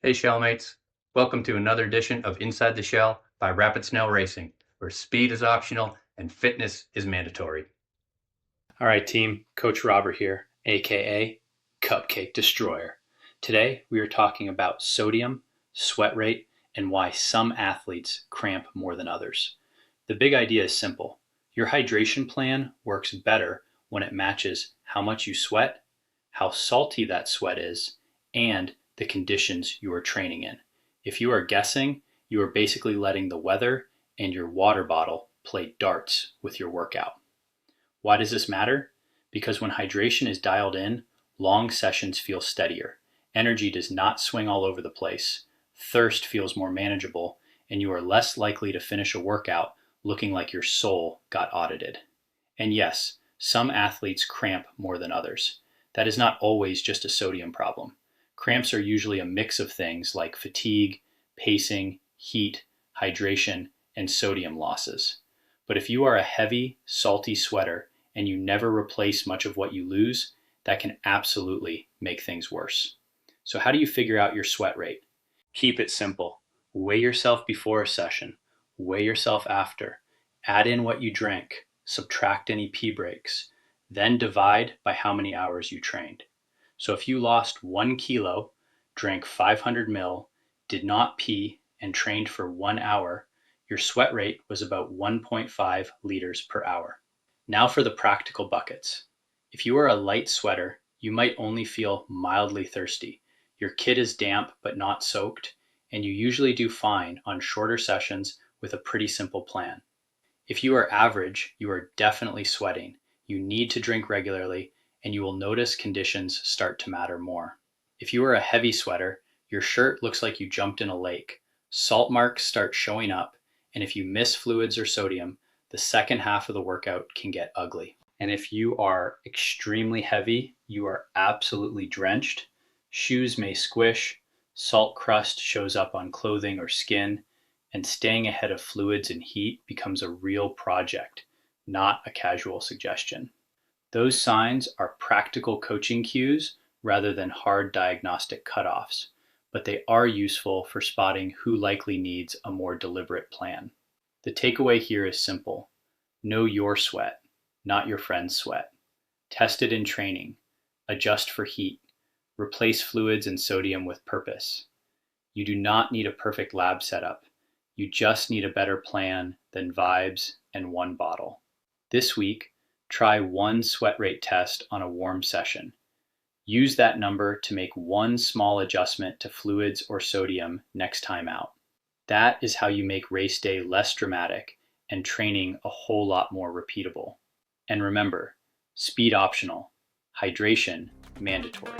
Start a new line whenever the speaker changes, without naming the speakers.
Hey Shellmates, welcome to another edition of Inside the Shell by Rapid Snail Racing, where speed is optional and fitness is mandatory.
All right, team, Coach Robert here, aka Cupcake Destroyer. Today we are talking about sodium, sweat rate, and why some athletes cramp more than others. The big idea is simple. Your hydration plan works better when it matches how much you sweat, how salty that sweat is, and the conditions you are training in. If you are guessing, you are basically letting the weather and your water bottle play darts with your workout. Why does this matter? Because when hydration is dialed in, long sessions feel steadier. Energy does not swing all over the place. Thirst feels more manageable, and you are less likely to finish a workout looking like your soul got audited. And yes, some athletes cramp more than others. That is not always just a sodium problem. Cramps are usually a mix of things like fatigue, pacing, heat, hydration, and sodium losses. But if you are a heavy, salty sweater and you never replace much of what you lose, that can absolutely make things worse. So how do you figure out your sweat rate? Keep it simple. Weigh yourself before a session. Weigh yourself after. Add in what you drank. Subtract any pee breaks. Then divide by how many hours you trained. So if you lost 1 kilo, drank 500 ml, did not pee, and trained for 1 hour, your sweat rate was about 1.5 liters per hour. Now for the practical buckets. If you are a light sweater, you might only feel mildly thirsty. Your kit is damp but not soaked, and you usually do fine on shorter sessions with a pretty simple plan. If you are average, you are definitely sweating. You need to drink regularly, and you will notice conditions start to matter more. If you are a heavy sweater, your shirt looks like you jumped in a lake. Salt marks start showing up, and if you miss fluids or sodium, the second half of the workout can get ugly. And if you are extremely heavy, you are absolutely drenched. Shoes may squish, salt crust shows up on clothing or skin, and staying ahead of fluids and heat becomes a real project, not a casual suggestion. Those signs are practical coaching cues rather than hard diagnostic cutoffs, but they are useful for spotting who likely needs a more deliberate plan. The takeaway here is simple. Know your sweat, not your friend's sweat. Test it in training. Adjust for heat. Replace fluids and sodium with purpose. You do not need a perfect lab setup. You just need a better plan than vibes and one bottle. This week, try one sweat rate test on a warm session. Use that number to make one small adjustment to fluids or sodium next time out. That is how you make race day less dramatic and training a whole lot more repeatable. And remember, speed optional, hydration mandatory.